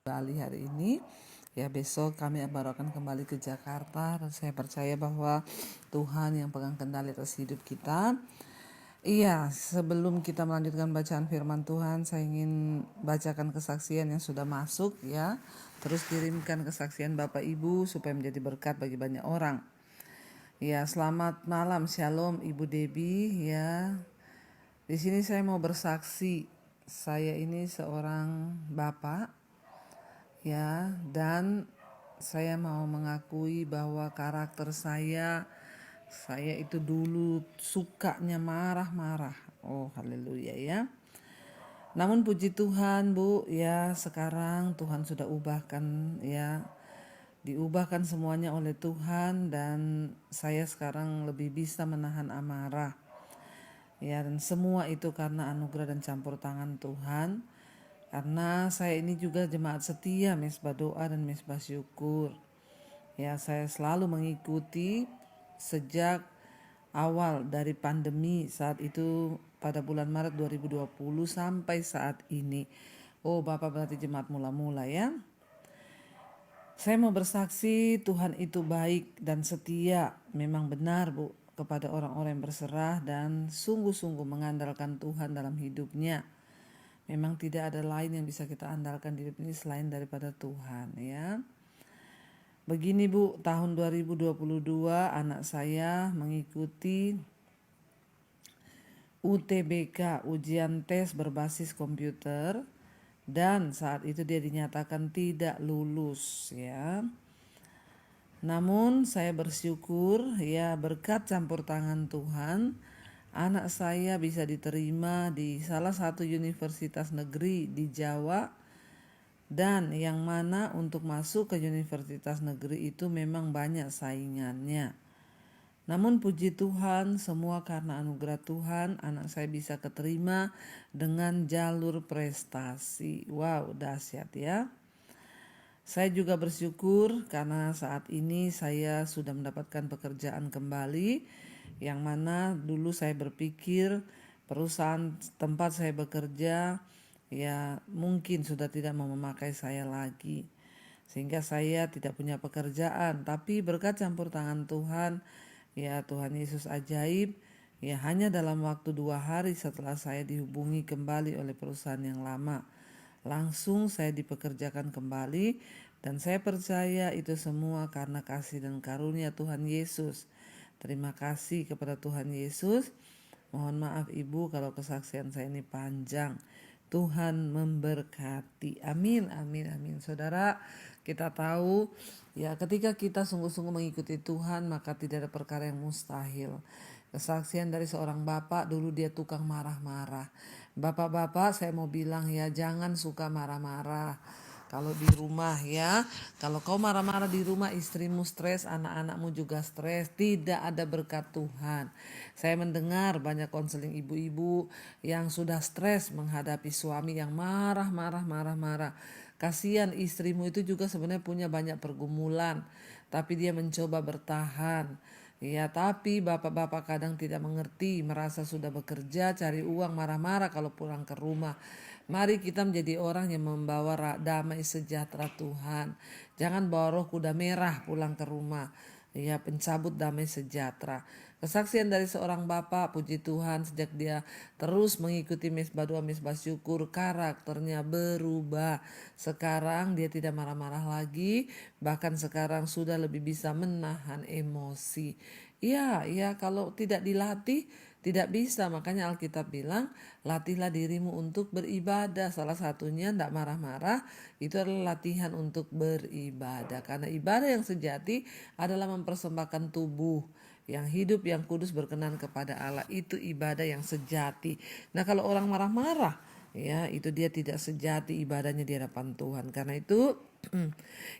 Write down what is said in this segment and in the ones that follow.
Bali hari ini. Ya, besok kami baru akan kembali ke Jakarta dan saya percaya bahwa Tuhan yang pegang kendali atas hidup kita. Iya, sebelum kita melanjutkan bacaan firman Tuhan, saya ingin bacakan kesaksian yang sudah masuk ya. Terus kirimkan kesaksian Bapak Ibu supaya menjadi berkat bagi banyak orang. Ya, selamat malam, Shalom Ibu Debbie ya. Di sini saya mau bersaksi. Saya ini seorang bapak ya, dan saya mau mengakui bahwa karakter saya itu dulu sukanya marah-marah. Oh, haleluya ya. Namun puji Tuhan, Bu, ya sekarang Tuhan sudah ubahkan ya. Diubahkan semuanya oleh Tuhan dan saya sekarang lebih bisa menahan amarah. Ya, dan semua itu karena anugerah dan campur tangan Tuhan. Karena saya ini juga jemaat setia Mesbah Doa dan Mesbah Syukur. Ya, saya selalu mengikuti sejak awal dari pandemi saat itu pada bulan Maret 2020 sampai saat ini. Oh, Bapak berarti jemaat mula-mula ya. Saya mau bersaksi Tuhan itu baik dan setia. Memang benar, Bu, kepada orang-orang yang berserah dan sungguh-sungguh mengandalkan Tuhan dalam hidupnya. Memang tidak ada lain yang bisa kita andalkan di hidup ini selain daripada Tuhan ya. Begini Bu, tahun 2022 anak saya mengikuti UTBK, ujian tes berbasis komputer, dan saat itu dia dinyatakan tidak lulus ya. Namun saya bersyukur ya berkat campur tangan Tuhan, anak saya bisa diterima di salah satu universitas negeri di Jawa. Dan yang mana untuk masuk ke universitas negeri itu memang banyak saingannya. Namun puji Tuhan, semua karena anugerah Tuhan, anak saya bisa keterima dengan jalur prestasi. Wow, dahsyat ya. Saya juga bersyukur karena saat ini saya sudah mendapatkan pekerjaan kembali, yang mana dulu saya berpikir perusahaan tempat saya bekerja ya mungkin sudah tidak mau memakai saya lagi, sehingga saya tidak punya pekerjaan. Tapi berkat campur tangan Tuhan, ya Tuhan Yesus ajaib, ya hanya dalam waktu 2 hari setelah saya dihubungi kembali oleh perusahaan yang lama, langsung saya dipekerjakan kembali. Dan saya percaya itu semua karena kasih dan karunia Tuhan Yesus. Terima kasih kepada Tuhan Yesus. Mohon maaf Ibu kalau kesaksian saya ini panjang. Tuhan memberkati. Amin, amin, amin. Saudara, kita tahu ya ketika kita sungguh-sungguh mengikuti Tuhan maka tidak ada perkara yang mustahil. Kesaksian dari seorang bapak, dulu dia tukang marah-marah. Bapak-bapak, saya mau bilang ya jangan suka marah-marah. Kalau di rumah ya, kalau kau marah-marah di rumah, istrimu stres, anak-anakmu juga stres, tidak ada berkat Tuhan. Saya mendengar banyak konseling ibu-ibu yang sudah stres menghadapi suami yang marah-marah. Kasihan istrimu itu juga sebenarnya punya banyak pergumulan, tapi dia mencoba bertahan. Ya, tapi bapak-bapak kadang tidak mengerti, merasa sudah bekerja, cari uang, marah-marah kalau pulang ke rumah. Mari kita menjadi orang yang membawa damai sejahtera Tuhan. Jangan bawa roh kuda merah pulang ke rumah. Ya, pencabut damai sejahtera. Kesaksian dari seorang bapak, puji Tuhan, sejak dia terus mengikuti Mesbah Doa, Mesbah Syukur, karakternya berubah. Sekarang dia tidak marah-marah lagi, bahkan sekarang sudah lebih bisa menahan emosi. Ya, kalau tidak dilatih tidak bisa. Makanya Alkitab bilang, latihlah dirimu untuk beribadah. Salah satunya tidak marah-marah, itu adalah latihan untuk beribadah. Karena ibadah yang sejati adalah mempersembahkan tubuh yang hidup, yang kudus, berkenan kepada Allah. Itu ibadah yang sejati. Nah, kalau orang marah-marah, ya itu dia tidak sejati ibadahnya di hadapan Tuhan. Karena itu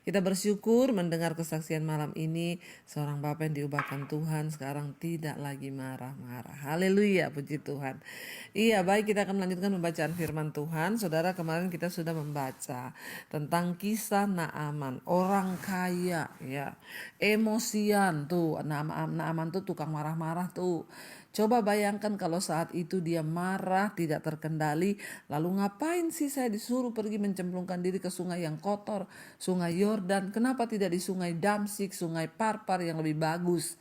Kita bersyukur mendengar kesaksian malam ini, seorang Bapa yang diubahkan Tuhan sekarang tidak lagi marah-marah. Haleluya, puji Tuhan. Iya, baik, kita akan melanjutkan pembacaan firman Tuhan. Saudara, kemarin kita sudah membaca tentang kisah Naaman, orang kaya ya. Emosian tuh, Naaman tuh tukang marah-marah tuh. Coba bayangkan kalau saat itu dia marah, tidak terkendali, lalu ngapain sih saya disuruh pergi mencemplungkan diri ke sungai yang kotor, sungai Yordan? Kenapa tidak di sungai Damsik, sungai Parpar yang lebih bagus?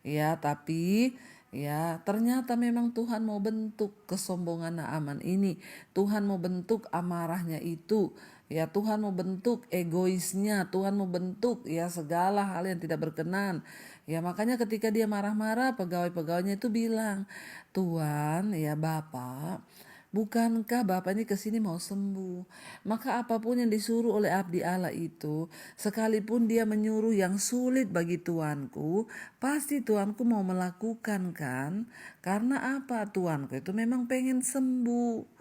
Ya, tapi ya ternyata memang Tuhan mau bentuk kesombongan Naaman ini. Tuhan mau bentuk amarahnya itu. Ya, Tuhan mau bentuk egoisnya, Tuhan mau bentuk ya segala hal yang tidak berkenan. Ya, makanya ketika dia marah-marah, pegawai-pegawainya itu bilang, "Tuan, ya Bapak, bukankah Bapak ini kesini mau sembuh? Maka apapun yang disuruh oleh abdi Allah itu, sekalipun dia menyuruh yang sulit bagi tuanku, pasti tuanku mau melakukan kan? Karena apa? Tuanku itu memang pengen sembuh."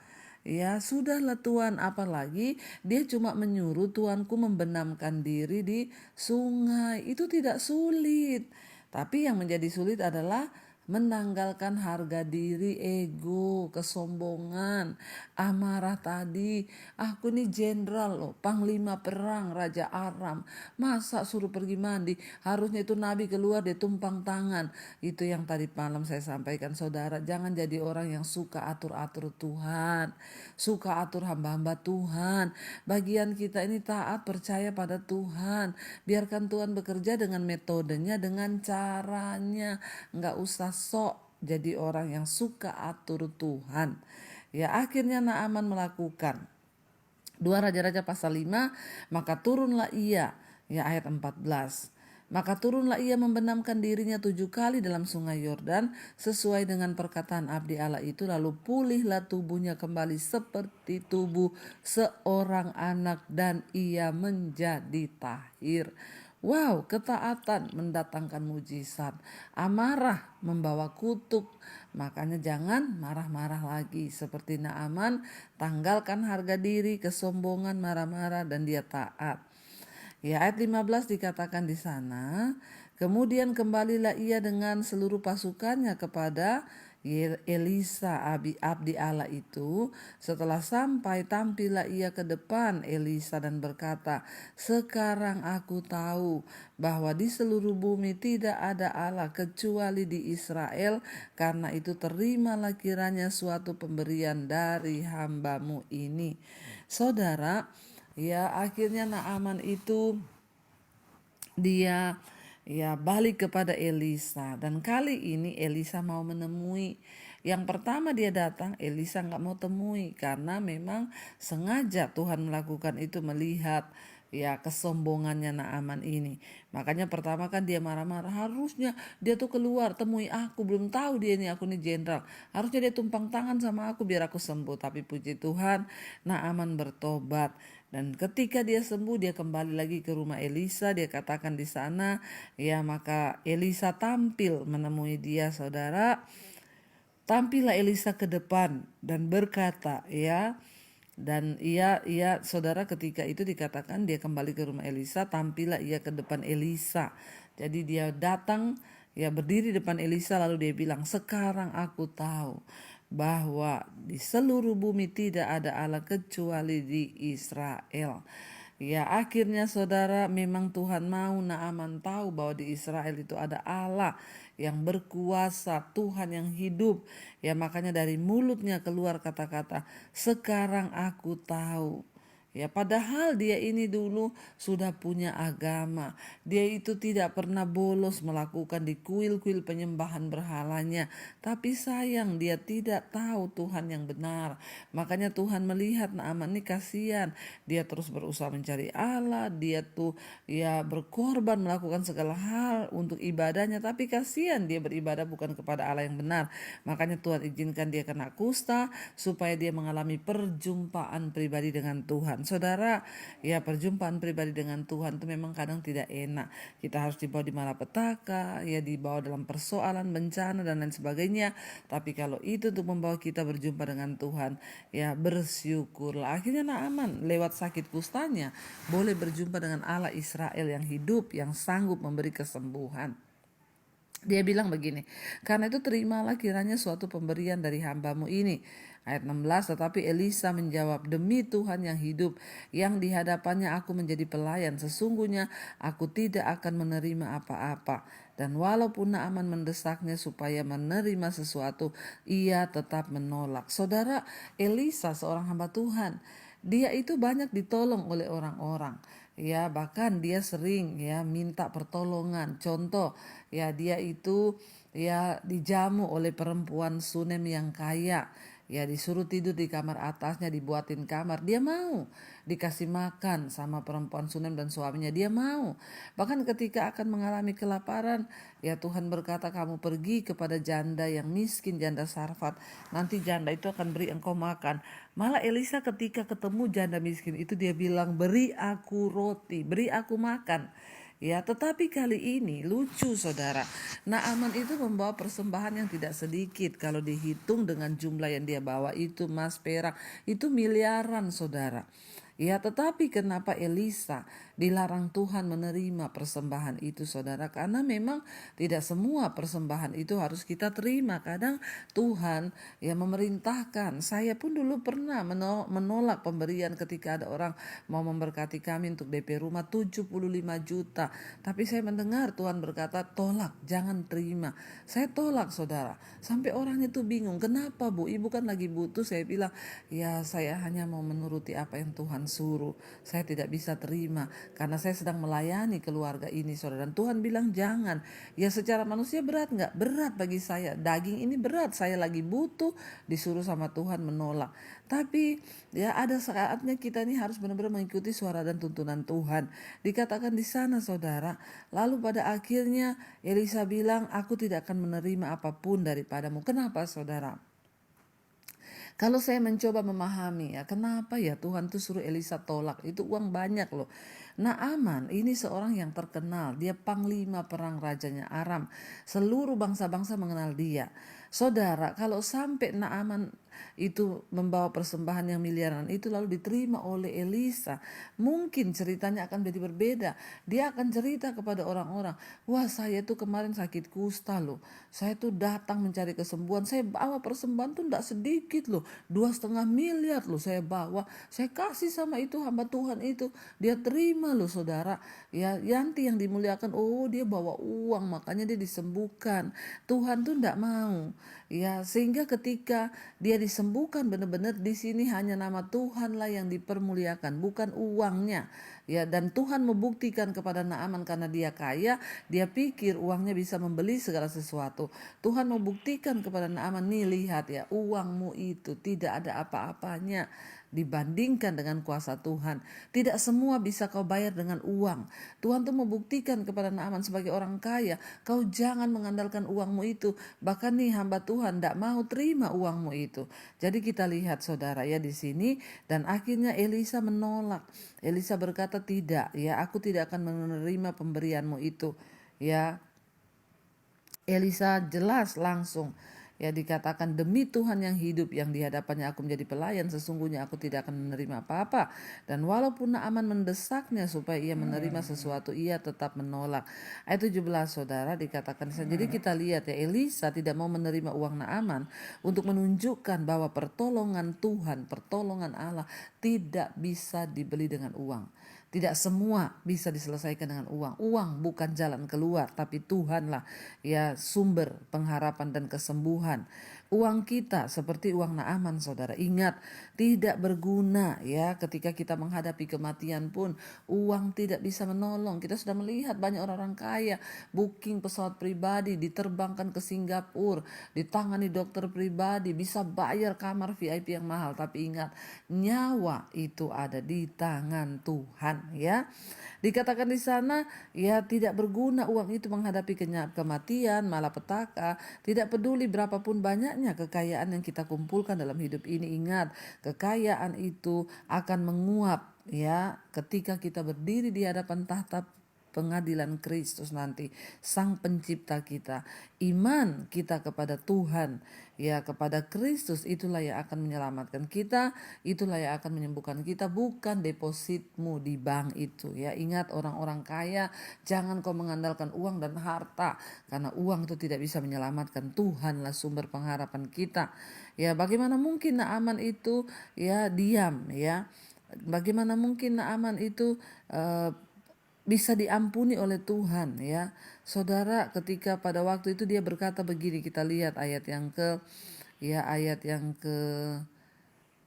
Ya sudahlah Tuan, apalagi dia cuma menyuruh tuanku membenamkan diri di sungai. Itu tidak sulit. Tapi yang menjadi sulit adalah menanggalkan harga diri, ego, kesombongan, amarah tadi. Aku ini jenderal loh, panglima perang, Raja Aram. Masa suruh pergi mandi? Harusnya itu Nabi keluar dia tumpang tangan. Itu yang tadi malam saya sampaikan saudara. Jangan jadi orang yang suka atur-atur Tuhan, suka atur hamba-hamba Tuhan. Bagian kita ini taat, percaya pada Tuhan. Biarkan Tuhan bekerja dengan metodenya, dengan caranya. Nggak usah sok jadi orang yang suka atur Tuhan. Ya, akhirnya Naaman melakukan. 2 Raja-Raja pasal 5, maka turunlah ia, ya ayat 14. Maka turunlah ia membenamkan dirinya 7 kali dalam sungai Yordan sesuai dengan perkataan abdi Allah itu, lalu pulihlah tubuhnya kembali seperti tubuh seorang anak dan ia menjadi tahir. Wow, ketaatan mendatangkan mujizat. Amarah membawa kutuk. Makanya jangan marah-marah lagi. Seperti Naaman, tanggalkan harga diri, kesombongan, marah-marah, dan dia taat. Ya, ayat 15 dikatakan di sana, kemudian kembalilah ia dengan seluruh pasukannya kepada Elisa, abdi Allah itu. Setelah sampai, tampillah ia ke depan Elisa dan berkata, "Sekarang aku tahu bahwa di seluruh bumi tidak ada Allah kecuali di Israel. Karena itu terimalah kiranya suatu pemberian dari hambamu ini." Saudara, ya akhirnya Naaman itu dia ya balik kepada Elisa, dan kali ini Elisa mau menemui. Yang pertama dia datang, Elisa nggak mau temui karena memang sengaja Tuhan melakukan itu melihat ya kesombongannya Naaman ini. Makanya pertama kan dia marah-marah, harusnya dia tuh keluar temui aku, belum tahu dia ini aku ini jenderal. Harusnya dia tumpang tangan sama aku biar aku sembuh. Tapi puji Tuhan, Naaman bertobat. Dan ketika dia sembuh, dia kembali lagi ke rumah Elisa. Dia katakan di sana, ya maka Elisa tampil menemui dia, saudara. Tampillah Elisa ke depan dan berkata, ya, dan ia saudara, ketika itu dikatakan dia kembali ke rumah Elisa, tampillah ia ke depan Elisa. Jadi dia datang, ya berdiri depan Elisa, lalu dia bilang, "Sekarang aku tahu bahwa di seluruh bumi tidak ada Allah kecuali di Israel." Ya akhirnya saudara, memang Tuhan mau Naaman tahu bahwa di Israel itu ada Allah yang berkuasa, Tuhan yang hidup. Ya makanya dari mulutnya keluar kata-kata, "Sekarang aku tahu." Ya padahal dia ini dulu sudah punya agama. Dia itu tidak pernah bolos melakukan di kuil-kuil penyembahan berhalanya. Tapi sayang dia tidak tahu Tuhan yang benar. Makanya Tuhan melihat Naaman ini kasihan. Dia terus berusaha mencari Allah. Dia tuh ya berkorban melakukan segala hal untuk ibadahnya. Tapi kasihan dia beribadah bukan kepada Allah yang benar. Makanya Tuhan izinkan dia kena kusta supaya dia mengalami perjumpaan pribadi dengan Tuhan. Tuhan. Saudara, ya perjumpaan pribadi dengan Tuhan itu memang kadang tidak enak. Kita harus dibawa di malapetaka, ya dibawa dalam persoalan, bencana dan lain sebagainya. Tapi kalau itu untuk membawa kita berjumpa dengan Tuhan, ya bersyukurlah. Akhirnya Naaman lewat sakit kustanya boleh berjumpa dengan Allah Israel yang hidup, yang sanggup memberi kesembuhan. Dia bilang begini, karena itu terimalah kiranya suatu pemberian dari hambamu ini. Ayat 16, tetapi Elisa menjawab, demi Tuhan yang hidup, yang di hadapannya aku menjadi pelayan, sesungguhnya aku tidak akan menerima apa-apa. Dan walaupun Naaman mendesaknya supaya menerima sesuatu, ia tetap menolak. Saudara, Elisa seorang hamba Tuhan, dia itu banyak ditolong oleh orang-orang. Ya, bahkan dia sering ya minta pertolongan. Contoh, ya dia itu ya dijamu oleh perempuan Sunem yang kaya. Ya disuruh tidur di kamar atasnya, dibuatin kamar, dia mau. Dikasih makan sama perempuan Sunem dan suaminya, dia mau. Bahkan ketika akan mengalami kelaparan, ya Tuhan berkata, kamu pergi kepada janda yang miskin, janda Sarfat, nanti janda itu akan beri engkau makan. Malah Elisa ketika ketemu janda miskin itu, dia bilang, beri aku roti, beri aku makan. Ya, tetapi kali ini lucu saudara. Naaman itu membawa persembahan yang tidak sedikit. Kalau dihitung dengan jumlah yang dia bawa itu emas, perak, itu miliaran saudara. Ya, tetapi kenapa Elisa dilarang Tuhan menerima persembahan itu saudara? Karena memang tidak semua persembahan itu harus kita terima. Kadang Tuhan ya memerintahkan. Saya pun dulu pernah menolak pemberian ketika ada orang mau memberkati kami untuk DP rumah 75 juta. Tapi saya mendengar Tuhan berkata, tolak, jangan terima. Saya tolak saudara. Sampai orang itu bingung, kenapa Bu? Ibu kan lagi butuh. Saya bilang, ya saya hanya mau menuruti apa yang Tuhan suruh. Saya tidak bisa terima karena saya sedang melayani keluarga ini saudara. Dan Tuhan bilang jangan. Ya secara manusia berat nggak? Berat bagi saya. Daging ini berat. Saya lagi butuh, disuruh sama Tuhan menolak. Tapi ya ada saatnya kita ini harus benar-benar mengikuti suara dan tuntunan Tuhan. Dikatakan di sana saudara. Lalu pada akhirnya Elisa bilang, aku tidak akan menerima apapun daripadamu. Kenapa saudara? Kalau saya mencoba memahami ya kenapa ya Tuhan tuh suruh Elisa tolak, itu uang banyak loh. Naaman ini seorang yang terkenal, dia panglima perang rajanya Aram. Seluruh bangsa-bangsa mengenal dia. Saudara, kalau sampai Naaman itu membawa persembahan yang miliaran itu lalu diterima oleh Elisa, mungkin ceritanya akan jadi berbeda. Dia akan cerita kepada orang-orang, wah saya tuh kemarin sakit kusta loh, saya tuh datang mencari kesembuhan, saya bawa persembahan tuh tidak sedikit loh, 2,5 miliar loh saya bawa, saya kasih sama itu hamba Tuhan itu, dia terima loh saudara. Ya Yanti yang dimuliakan, oh dia bawa uang makanya dia disembuhkan. Tuhan tuh tidak mau. Ya sehingga ketika dia disembuhkan benar-benar, di sini hanya nama Tuhan lah yang dipermuliakan, bukan uangnya. Ya dan Tuhan membuktikan kepada Naaman karena dia kaya, dia pikir uangnya bisa membeli segala sesuatu. Tuhan membuktikan kepada Naaman, nih lihat ya, uangmu itu tidak ada apa-apanya dibandingkan dengan kuasa Tuhan. Tidak semua bisa kau bayar dengan uang. Tuhan tuh membuktikan kepada Naaman sebagai orang kaya, kau jangan mengandalkan uangmu itu. Bahkan nih hamba Tuhan tidak mau terima uangmu itu. Jadi kita lihat saudara ya di sini, dan akhirnya Elisa menolak. Elisa berkata, tidak ya, aku tidak akan menerima pemberianmu itu. Ya, Elisa jelas langsung ya dikatakan, demi Tuhan yang hidup, yang di hadapannya aku menjadi pelayan, sesungguhnya aku tidak akan menerima apa-apa. Dan walaupun Naaman mendesaknya supaya ia menerima sesuatu, ia tetap menolak. Ayat 17 saudara dikatakan, jadi kita lihat ya, Elisa tidak mau menerima uang Naaman untuk menunjukkan bahwa pertolongan Tuhan, pertolongan Allah tidak bisa dibeli dengan uang. Tidak semua bisa diselesaikan dengan uang. Uang bukan jalan keluar, tapi Tuhanlah ya sumber pengharapan dan kesembuhan. Uang kita seperti uang Naaman saudara. Ingat, tidak berguna ya ketika kita menghadapi kematian pun. Uang tidak bisa menolong. Kita sudah melihat banyak orang-orang kaya booking pesawat pribadi, diterbangkan ke Singapura, ditangani dokter pribadi, bisa bayar kamar VIP yang mahal. Tapi ingat, nyawa itu ada di tangan Tuhan ya. Dikatakan di sana ya tidak berguna uang itu menghadapi kematian, malapetaka. Tidak peduli berapapun banyaknya kekayaan yang kita kumpulkan dalam hidup ini. Ingat, kekayaan itu akan menguap ya ketika kita berdiri di hadapan tahta pengadilan Kristus nanti, Sang Pencipta kita, iman kita kepada Tuhan, ya kepada Kristus, itulah yang akan menyelamatkan kita, itulah yang akan menyembuhkan kita, bukan depositmu di bank itu. Ya, ingat orang-orang kaya, jangan kau mengandalkan uang dan harta, karena uang itu tidak bisa menyelamatkan. Tuhanlah sumber pengharapan kita. Ya, bagaimana mungkin Naaman itu ya diam, ya? Bagaimana mungkin Naaman itu bisa diampuni oleh Tuhan, ya. Saudara, ketika pada waktu itu dia berkata begini, kita lihat ayat yang ke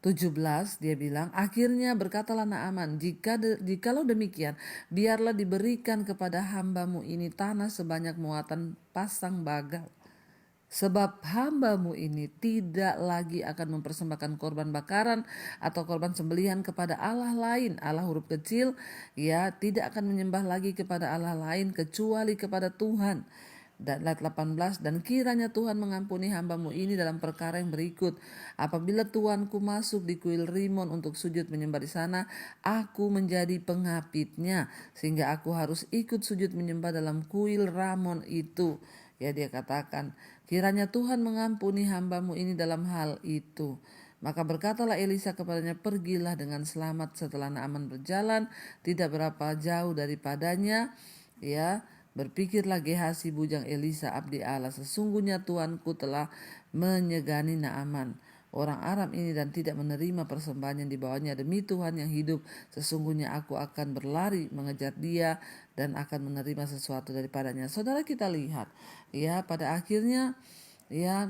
17, dia bilang, akhirnya berkatalah Naaman, jikalau demikian, biarlah diberikan kepada hambamu ini tanah sebanyak muatan pasang bagal. Sebab hambamu ini tidak lagi akan mempersembahkan korban bakaran atau korban sembelihan kepada Allah lain, Allah huruf kecil, ya, tidak akan menyembah lagi kepada Allah lain kecuali kepada Tuhan. Dan ayat 18, dan kiranya Tuhan mengampuni hambamu ini dalam perkara yang berikut. Apabila tuanku masuk di kuil Rimon untuk sujud menyembah di sana, aku menjadi pengapitnya, sehingga aku harus ikut sujud menyembah dalam kuil Ramon itu. Ya, dia katakan, kiranya Tuhan mengampuni hambamu ini dalam hal itu. Maka berkatalah Elisa kepadanya, pergilah dengan selamat. Setelah Naaman berjalan tidak berapa jauh daripadanya, ya, berpikirlah Gehazi bujang Elisa abdi Allah, sesungguhnya tuanku telah menyegani Naaman orang Aram ini dan tidak menerima persembahan yang dibawanya. Demi Tuhan yang hidup, sesungguhnya aku akan berlari mengejar dia dan akan menerima sesuatu daripadanya. Saudara, kita lihat, ya, pada akhirnya, ya,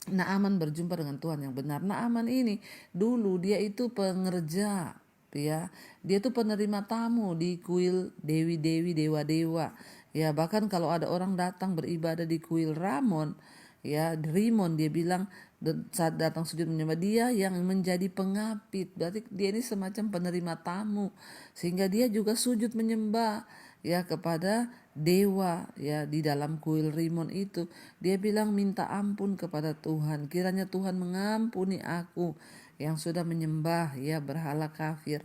Naaman berjumpa dengan Tuhan yang benar. Naaman ini dulu dia itu pengerja, ya, dia itu penerima tamu di kuil dewi-dewi, dewa-dewa, ya. Bahkan kalau ada orang datang beribadah di kuil Ramon, ya, di Rimon, dia bilang saat datang sujud menyembah, dia yang menjadi pengapit. Berarti dia ini semacam penerima tamu, sehingga dia juga sujud menyembah, ya, kepada dewa, ya, di dalam kuil Rimon itu. Dia bilang minta ampun kepada Tuhan, kiranya Tuhan mengampuni aku yang sudah menyembah, ya, berhala kafir.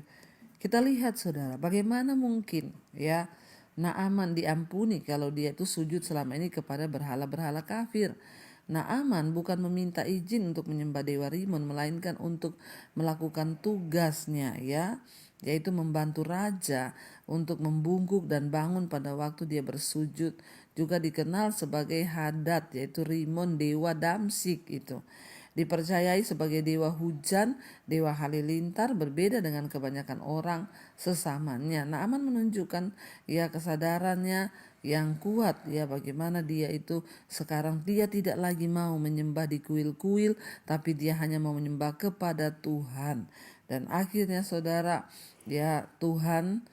Kita lihat, saudara, bagaimana mungkin, ya, Naaman diampuni kalau dia itu sujud selama ini kepada berhala-berhala kafir. Naaman bukan meminta izin untuk menyembah dewa Rimon, melainkan untuk melakukan tugasnya, ya, yaitu membantu raja untuk membungkuk dan bangun pada waktu dia bersujud. Juga dikenal sebagai Hadad, yaitu Rimon, dewa Damsik itu. Dipercayai sebagai dewa hujan, dewa halilintar, berbeda dengan kebanyakan orang sesamanya. Naaman menunjukkan, ya, kesadarannya yang kuat, ya, bagaimana dia itu sekarang dia tidak lagi mau menyembah di kuil-kuil, tapi dia hanya mau menyembah kepada Tuhan. Dan akhirnya, saudara, ya, Tuhan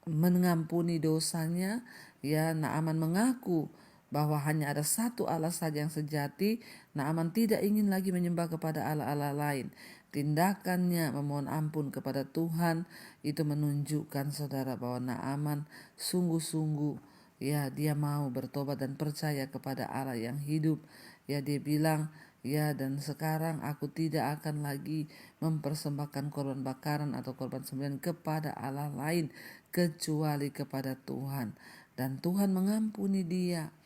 mengampuni dosanya, ya. Naaman mengaku bahwa hanya ada satu Allah saja yang sejati. Naaman tidak ingin lagi menyembah kepada Allah-Allah lain. Tindakannya memohon ampun kepada Tuhan itu menunjukkan, saudara, bahwa Naaman sungguh-sungguh, ya, dia mau bertobat dan percaya kepada Allah yang hidup. Ya, dia bilang, ya, dan sekarang aku tidak akan lagi mempersembahkan korban bakaran atau korban sembelihan kepada Allah lain kecuali kepada Tuhan. Dan Tuhan mengampuni dia.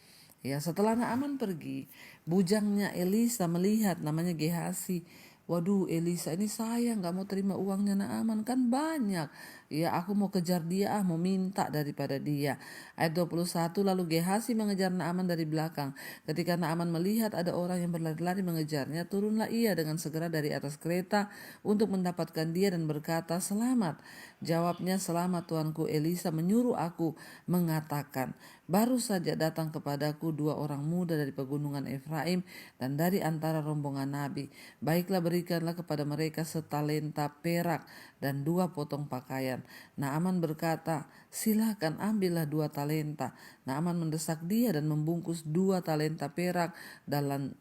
Ya, setelah Naaman pergi, bujangnya Elisa melihat, namanya Gehazi. Waduh, Elisa ini sayang, gak mau terima uangnya Naaman, kan banyak. Ya, aku mau kejar dia, mau minta daripada dia. Ayat 21, lalu Gehazi mengejar Naaman dari belakang. Ketika Naaman melihat ada orang yang berlari-lari mengejarnya, turunlah ia dengan segera dari atas kereta untuk mendapatkan dia dan berkata, selamat. Jawabnya, selamat tuanku. Elisa menyuruh aku mengatakan, baru saja datang kepadaku dua orang muda dari pegunungan Efraim dan dari antara rombongan nabi. Baiklah, berikanlah kepada mereka setalenta perak dan 2 potong pakaian. Naaman berkata, silakan ambillah 2 talenta. Naaman mendesak dia dan membungkus 2 talenta perak dalam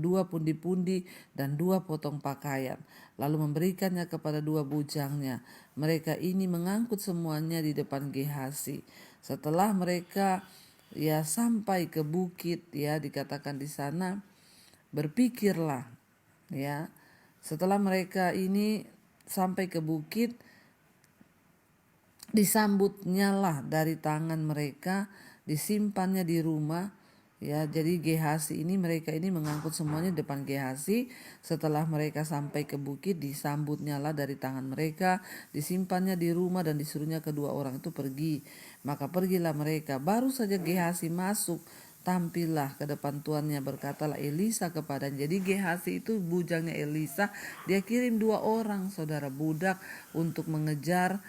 2 pundi-pundi dan 2 potong pakaian. Lalu memberikannya kepada 2 bujangnya. Mereka ini mengangkut semuanya di depan Gehazi. Setelah mereka, ya, sampai ke bukit, ya, dikatakan di sana, berpikirlah, ya, setelah mereka ini sampai ke bukit, disambutnya lah dari tangan mereka, disimpannya di rumah. Ya, jadi Gehazi ini, mereka ini mengangkut semuanya di depan Gehazi. Setelah mereka sampai ke bukit, disambutnya lah dari tangan mereka, disimpannya di rumah, dan disuruhnya kedua orang itu pergi. Maka pergilah mereka. Baru saja Gehazi masuk, tampillah ke depan tuannya, berkatalah Elisa kepadanya. Jadi Gehazi itu bujangnya Elisa, dia kirim 2 orang saudara budak untuk mengejar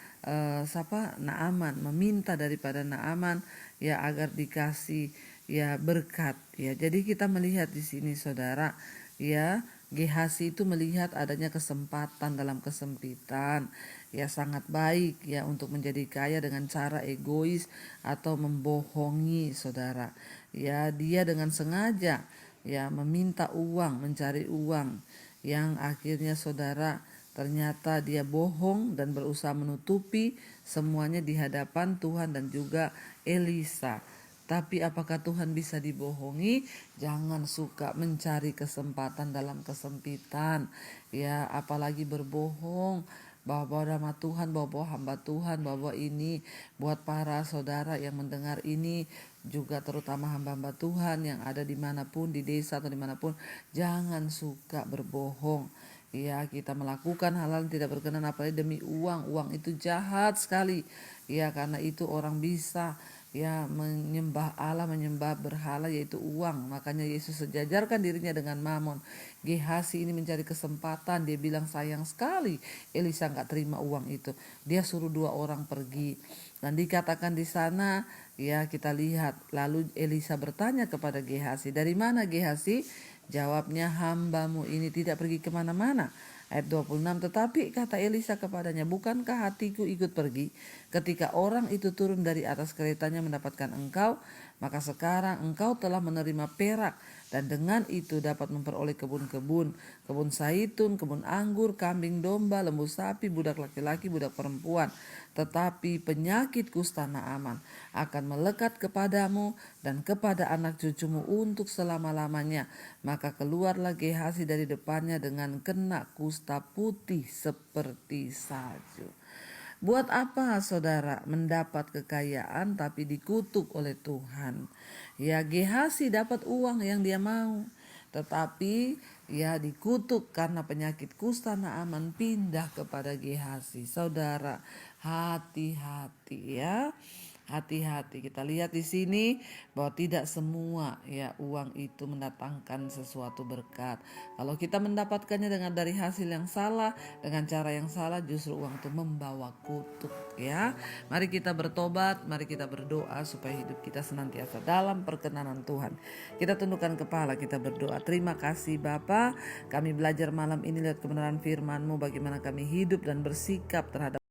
Naaman, meminta daripada Naaman ya agar dikasih ya berkat ya. Jadi kita melihat di sini saudara ya, Gehazi itu melihat adanya kesempatan dalam kesempitan ya, sangat baik ya untuk menjadi kaya dengan cara egois atau membohongi saudara ya. Dia dengan sengaja ya meminta uang, mencari uang, yang akhirnya saudara ternyata dia bohong dan berusaha menutupi semuanya di hadapan Tuhan dan juga Elisa. Tapi apakah Tuhan bisa dibohongi? Jangan suka mencari kesempatan dalam kesempitan ya, apalagi berbohong, bawa-bawa nama Tuhan, bawa-bawa hamba Tuhan, bawa ini. Buat para saudara yang mendengar ini juga, terutama hamba-hamba Tuhan yang ada dimanapun, di desa atau dimanapun, jangan suka berbohong ya. Kita melakukan hal-hal yang tidak berkenan apalagi demi uang. Uang itu jahat sekali ya, karena itu orang bisa ya menyembah Allah, menyembah berhala, yaitu uang. Makanya Yesus sejajarkan dirinya dengan Mamon. Gehazi ini mencari kesempatan, dia bilang sayang sekali Elisa gak terima uang itu. Dia suruh 2 orang pergi. Dan dikatakan di sana ya, kita lihat, lalu Elisa bertanya kepada Gehazi, dari mana Gehazi? Jawabnya, hambamu ini tidak pergi kemana-mana. Ayat 26, tetapi kata Elisa kepadanya, bukankah hatiku ikut pergi ketika orang itu turun dari atas keretanya mendapatkan engkau? Maka sekarang engkau telah menerima perak, dan dengan itu dapat memperoleh kebun-kebun, kebun zaitun, kebun anggur, kambing domba, lembu sapi, budak laki-laki, budak perempuan. Tetapi penyakit kusta Naaman akan melekat kepadamu dan kepada anak cucumu untuk selama-lamanya. Maka keluarlah Gehazi dari depannya dengan kena kusta putih seperti salju. Buat apa saudara mendapat kekayaan tapi dikutuk oleh Tuhan? Ya, Gehazi dapat uang yang dia mau, tetapi ya dikutuk karena penyakit kusta Naaman pindah kepada Gehazi. Saudara, hati-hati ya. Hati-hati. Kita lihat di sini bahwa tidak semua ya uang itu mendatangkan sesuatu berkat. Kalau kita mendapatkannya dengan dari hasil yang salah, dengan cara yang salah, justru uang itu membawa kutuk ya. Mari kita bertobat, mari kita berdoa supaya hidup kita senantiasa dalam perkenanan Tuhan. Kita tundukkan kepala, kita berdoa. Terima kasih Bapa, kami belajar malam ini lihat kebenaran firman-Mu, bagaimana kami hidup dan bersikap terhadap